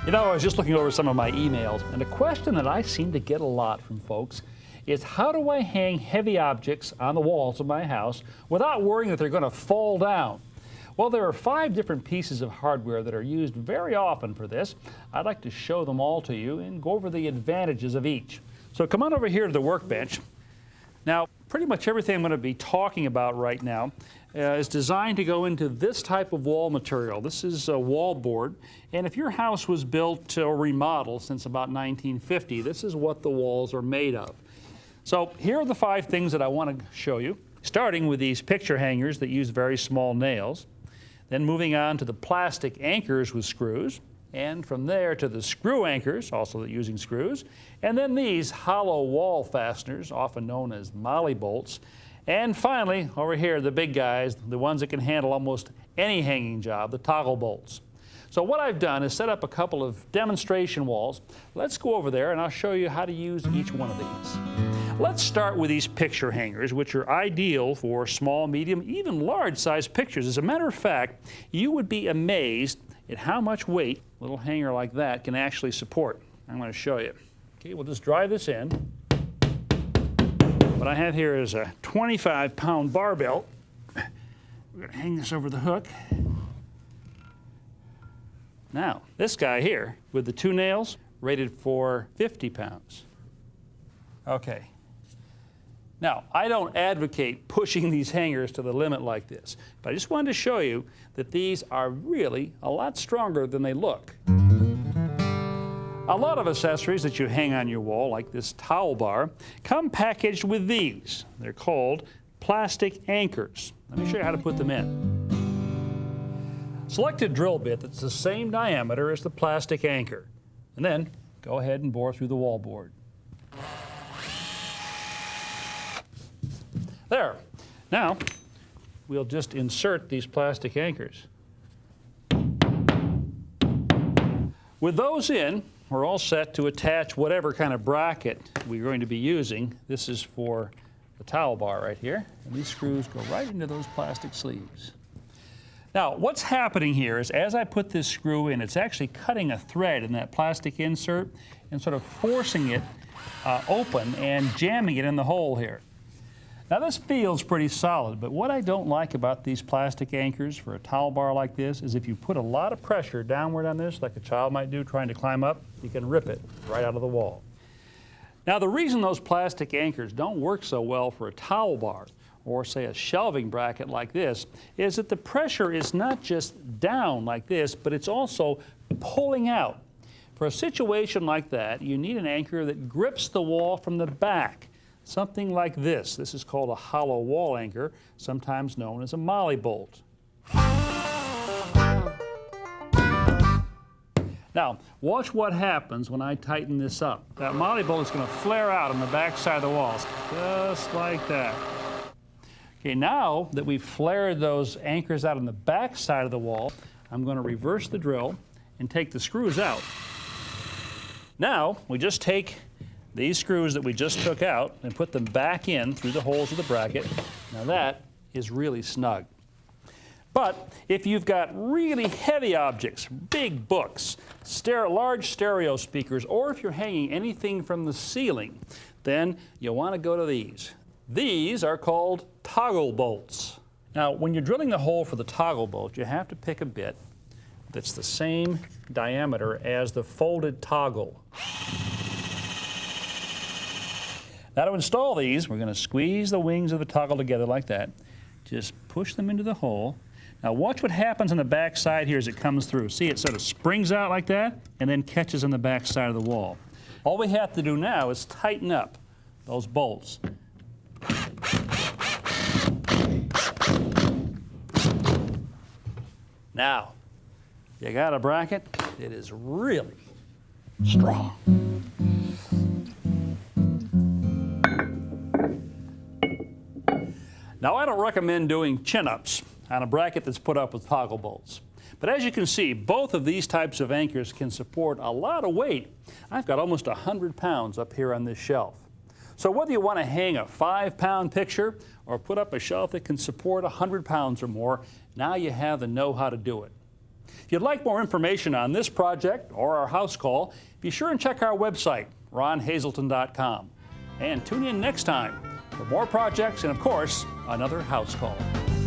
You know, I was just looking over some of my emails, and a question that I seem to get a lot from folks is how do I hang heavy objects on the walls of my house without worrying that they're going to fall down? Well, there are 5 different pieces of hardware that are used very often for this. I'd like to show them all to you and go over the advantages of each. So come on over here to the workbench. Now, pretty much everything I'm going to be talking about right now is designed to go into this type of wall material. This is a wall board, and if your house was built or remodeled since about 1950, this is what the walls are made of. So here are the 5 things that I want to show you, starting with these picture hangers that use very small nails, then moving on to the plastic anchors with screws, and from there to the screw anchors, also using screws, and then these hollow wall fasteners, often known as molly bolts, and finally, over here, the big guys, the ones that can handle almost any hanging job, the toggle bolts. So what I've done is set up a couple of demonstration walls. Let's go over there and I'll show you how to use each one of these. Let's start with these picture hangers, which are ideal for small, medium, even large-sized pictures. As a matter of fact, you would be amazed at how much weight a little hanger like that can actually support. I'm going to show you. Okay, we'll just drive this in. What I have here is a 25-pound barbell. We're going to hang this over the hook. Now, this guy here with the 2 nails, rated for 50 pounds. Okay. Now, I don't advocate pushing these hangers to the limit like this, but I just wanted to show you that these are really a lot stronger than they look. A lot of accessories that you hang on your wall, like this towel bar, come packaged with these. They're called plastic anchors. Let me show you how to put them in. Select a drill bit that's the same diameter as the plastic anchor, and then go ahead and bore through the wall board. There. Now, we'll just insert these plastic anchors. With those in, we're all set to attach whatever kind of bracket we're going to be using. This is for the towel bar right here, and these screws go right into those plastic sleeves. Now, what's happening here is as I put this screw in, it's actually cutting a thread in that plastic insert and sort of forcing it open and jamming it in the hole here. Now, this feels pretty solid, but what I don't like about these plastic anchors for a towel bar like this is if you put a lot of pressure downward on this, like a child might do trying to climb up, you can rip it right out of the wall. Now, the reason those plastic anchors don't work so well for a towel bar or say a shelving bracket like this is that the pressure is not just down like this, but it's also pulling out. For a situation like that, you need an anchor that grips the wall from the back. Something like this. This is called a hollow wall anchor, sometimes known as a molly bolt. Now, watch what happens when I tighten this up. That molly bolt is going to flare out on the back side of the walls, just like that. Okay, now that we've flared those anchors out on the back side of the wall, I'm going to reverse the drill and take the screws out. Now, we just take these screws that we just took out and put them back in through the holes of the bracket. Now that is really snug. But if you've got really heavy objects, big books, large stereo speakers, or if you're hanging anything from the ceiling, then you'll want to go to these. These are called toggle bolts. Now, when you're drilling the hole for the toggle bolt, you have to pick a bit that's the same diameter as the folded toggle. Now, to install these, we're going to squeeze the wings of the toggle together like that. Just push them into the hole. Now, watch what happens on the back side here as it comes through. See, it sort of springs out like that and then catches on the back side of the wall. All we have to do now is tighten up those bolts. Now, you got a bracket that is really strong. Now, I don't recommend doing chin-ups on a bracket that's put up with toggle bolts. But as you can see, both of these types of anchors can support a lot of weight. I've got almost 100 pounds up here on this shelf. So whether you want to hang a 5-pound picture or put up a shelf that can support 100 pounds or more, now you have the know-how to do it. If you'd like more information on this project or our house call, be sure and check our website, ronhazelton.com. And tune in next time for more projects and, of course, another house call.